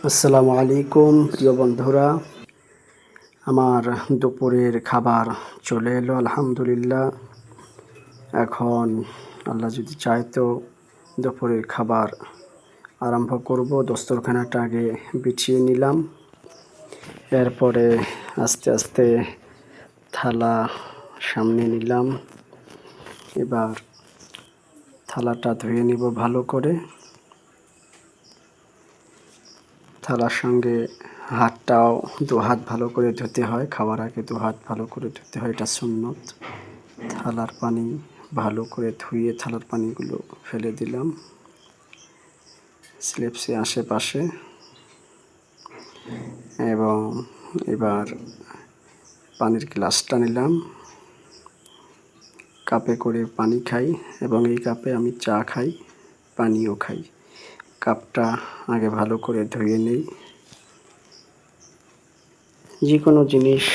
আসসালামু আলাইকুম প্রিয় বন্ধুরা, আমার দুপুরের খাবার চলে এলো আলহামদুলিল্লাহ। এখন আল্লাহ যদি চায় তো দুপুরের খাবার আরম্ভ করব। দস্তরখানাটা আগে বিছিয়ে নিলাম, এরপরে আস্তে আস্তে থালা সামনে নিলাম। এবার থালাটা ধুয়ে নিব ভালো করে। থালার সঙ্গে হাতটাও দুহাত ভালো করে ধুতে হয়, খাওয়ার আগে দুহাত ভালো করে ধুতে হয়, এটা সুন্নত। থালার পানি ভালো করে ধুয়ে থালার পানিগুলো ফেলে দিলাম স্লিপসে আশেপাশে। এবং এবার পানির গ্লাসটা নিলাম, কাপে করে পানি খাই এবং এই কাপে আমি চা খাই, পানিও খাই। কাপটা আগে ভালো করে ধুয়ে নিই। যে কোনো জিনিস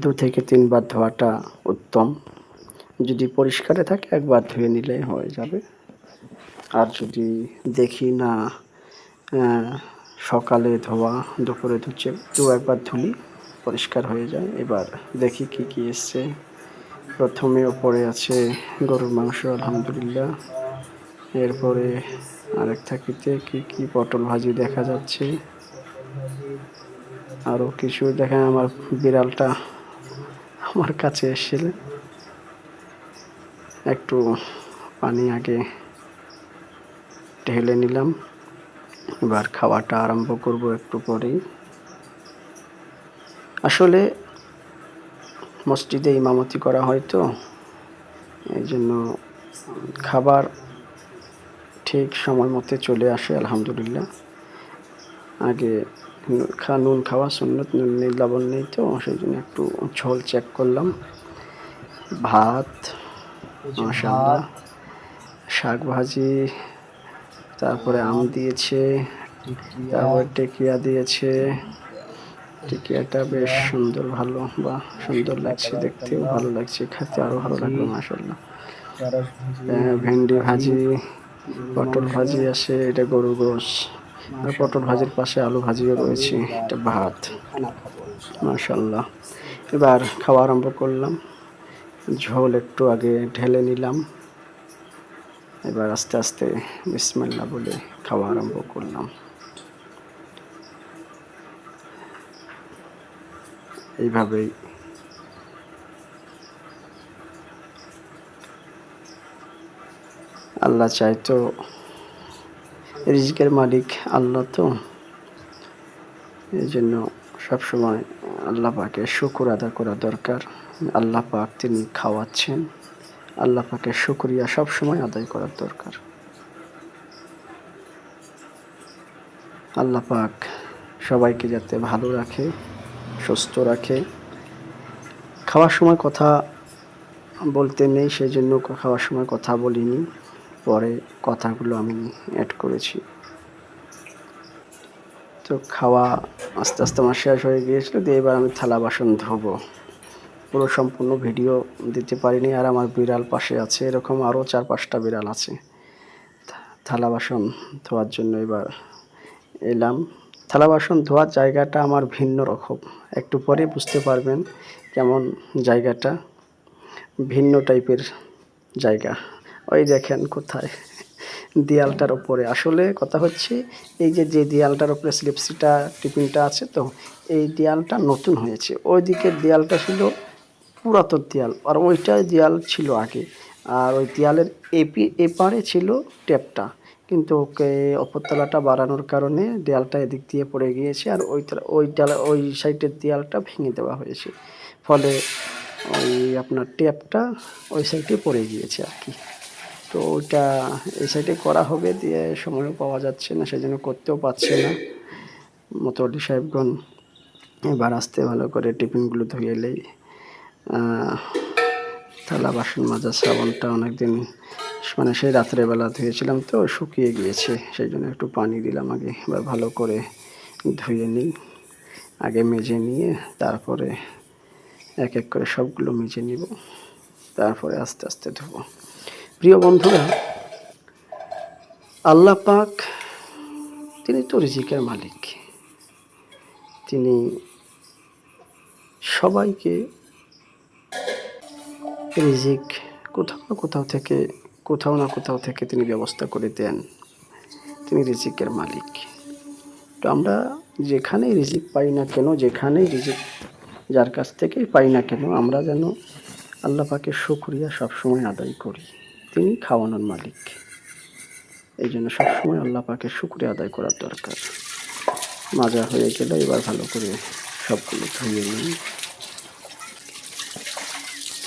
2 থেকে 3 বার ধোয়াটা উত্তম। যদি পরিষ্কারে থাকে একবার ধুয়ে নিলে হয়ে যাবে। আর যদি দেখি না সকালে ধোয়া দুপুরে ধুচ্ছে, 2-1 বার ধুলি পরিষ্কার হয়ে যায়। এবার দেখি কি কি এসছে। প্রথমে ওপরে আছে গরুর মাংস আলহামদুলিল্লাহ। এরপরে আরেক থাকিতে কি পটল ভাজি দেখা যাচ্ছে। আরও কিছু দেখেন, আমার বিড়ালটা আমার কাছে এসেছিলেন। একটু পানি আগে ঢেলে নিলাম, এবার খাওয়াটা আরম্ভ করব একটু পরেই। আসলে মসজিদে ইমামতি করা হয় তো, এই জন্য খাবার ঠিক সময় মতো চলে আসে আলহামদুলিল্লাহ। আগে নুন খাওয়া সুন্নত, নুন নেই লবণ নেই তো, সেই জন্য একটু ঝোল চেক করলাম। ভাত মাশাআল্লাহ, শাক ভাজি, তারপরে আম দিয়েছে, তারপরে টেকিয়া দিয়েছে। টিকিয়াটা বেশ সুন্দর, ভালো বা সুন্দর লাগছে, দেখতেও ভালো লাগছে, খেতে আরও ভালো লাগবে মাশাআল্লাহ। ভেন্ডি ভাজি, পটল ভাজি আছে, এটা গরুর গোশ। আর পটল ভাজির পাশে আলু ভাজিও রয়েছে, এটা ভাত মাশাআল্লাহ। এবার খাওয়া আরম্ভ করলাম। ঝোল একটু আগে ঢেলে নিলাম, এবার আস্তে আস্তে বিসমিল্লাহ বলে খাওয়া আরম্ভ করলাম। এইভাবেই আল্লাহ চাই তো, রিজিকের মালিক আল্লাহ তো, এই জন্য সবসময় আল্লাহ পাকের শুকর আদা করা দরকার। আল্লাহ পাক তিনি খাওয়াচ্ছেন, আল্লাহ পাকের শুকরিয়া সবসময় আদায় করার দরকার। আল্লাহ পাক সবাইকে যাতে ভালো রাখে, সুস্থ রাখে। খাওয়ার সময় কথা বলতে নেই, সেই জন্য খাওয়ার সময় কথা বলিনি, পরে কথাগুলো আমি অ্যাড করেছি। তো খাওয়া আস্তে আস্তে আমার শেষ হয়ে গিয়েছিল, দিয়ে এবার আমি থালা বাসন ধোবো। পুরো সম্পূর্ণ ভিডিও দিতে পারিনি। আর আমার বিড়াল পাশে আছে, এরকম আরও 4-5টা বিড়াল আছে। থালা বাসন ধোয়ার জন্য এবার এলাম। থালা বাসন ধোয়ার জায়গাটা আমার ভিন্ন রকম, একটু পরে বুঝতে পারবেন কেমন জায়গাটা, ভিন্ন টাইপের জায়গা। ওই দেখেন কোথায়, দেয়ালটার ওপরে। আসলে কথা হচ্ছে এই যে দেয়ালটার ওপরে স্লিপসিটা টিফিনটা আছে, তো এই দেয়ালটা নতুন হয়েছে। ওই দিকের দেয়ালটা ছিল পুরাতন দেয়াল, আর ওইটাই দেয়াল ছিল আগে। আর ওই দেয়ালের এপারে ছিল ট্যাপটা, কিন্তু ওকে ওপরতলাটা বাড়ানোর কারণে দেয়ালটা এদিক দিয়ে পড়ে গিয়েছে, আর ওই সাইডের দেয়ালটা ভেঙে দেওয়া হয়েছে। ফলে ওই আপনার ট্যাপটা ওই সাইডে পড়ে গিয়েছে আর কি। তো ওইটা এই সাইডে করা হবে, দিয়ে সময়ও পাওয়া যাচ্ছে না, সেই জন্য করতেও পারছে না। মোতাবল্লি সাহেবগণ এবার আসতে ভালো করে টিফিনগুলো ধুয়ে এলেই থালা বাসন মাজার সাবানটা অনেকদিন, মানে সেই রাত্রেবেলা ধুয়েছিলাম তো শুকিয়ে গিয়েছে, সেই জন্য একটু পানি দিলাম আগে। এবার ভালো করে ধুয়ে নিই, আগে মেজে নিয়ে তারপরে এক এক করে সবগুলো মেজে নিব, তারপরে আস্তে আস্তে ধোবো। প্রিয় বন্ধুরা, আল্লাহ পাক তিনি তো রিজিকের মালিক। তিনি সবাইকে রিজিক কোথাও না কোথাও থেকে তিনি ব্যবস্থা করে দেন। তিনি রিজিকের মালিক। তো আমরা যেখানেই রিজিক পাই না কেন, যেখানেই রিজিক যার কাছ থেকেই পাই না কেন, আমরা যেন আল্লাহ পাকের শুকরিয়া সবসময় আদায় করি। তিনি খাওয়ানোর মালিক, এই জন্য সবসময় আল্লাহ পাকের শুকরিয়া আদায় করার দরকার। মাজা হয়ে গেলে এবার ভালো করে সবগুলো ধুয়ে নিই।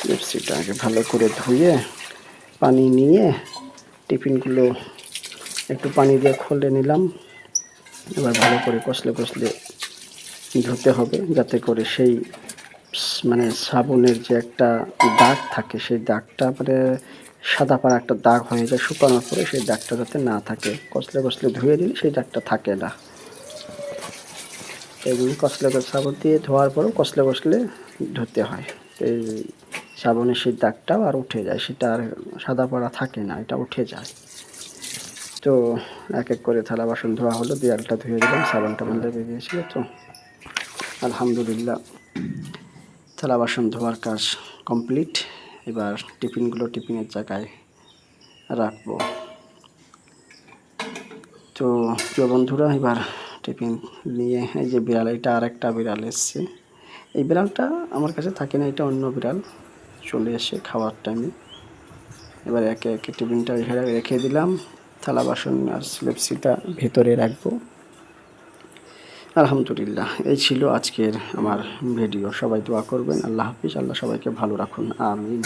পেপসিটা আগে ভালো করে ধুয়ে পানি নিয়ে টিফিনগুলো একটু পানি দিয়ে খুলে নিলাম। এবার ভালো করে কষলে ধুতে হবে, যাতে করে সেই মানে সাবুনের যে একটা দাগ থাকে, সেই দাগটা মানে সাদা পাড়া একটা দাগ হয়ে যায় শুকানোর পরে, সেই দাগটা যাতে না থাকে। কষলে ধুয়ে দিলে সেই দাগটা থাকে না। এগুলি সাবুন দিয়ে ধোয়ার পরও কষলে ধুতে হয়। এই সাবুনের সেই দাগটাও আর উঠে যায়, সেটা আর সাদা পাড়া থাকে না, এটা উঠে যায়। তো এক এক করে থালা বাসন ধোয়া হলো, বিড়ালটা ধুয়ে দিলাম, সাবানটা মধ্যে বেরিয়েছিল। তো আলহামদুলিল্লাহ থালা বাসন ধোয়ার কাজ কমপ্লিট। এবার টিফিনগুলো টিফিনের জায়গায় রাখবো। তো প্রিয় বন্ধুরা, এবার টিফিন নিয়ে এই যে বিড়াল, এটা আর একটা বিড়াল এসছে। এই বিড়ালটা আমার কাছে থাকে না, এটা অন্য বিড়াল চলে এসে খাওয়ার টাইমে। এবার একে একে টিফিনটা এখানে রেখে দিলাম, থালা বাসন আর স্লেপসিটা ভেতরে রাখবো। আলহামদুলিল্লাহ, এই ছিল আজকের আমার ভিডিও। সবাই দোয়া করবেন। আল্লাহ হাফিজ। আল্লাহ সবাইকে ভালো রাখুন। আমিন।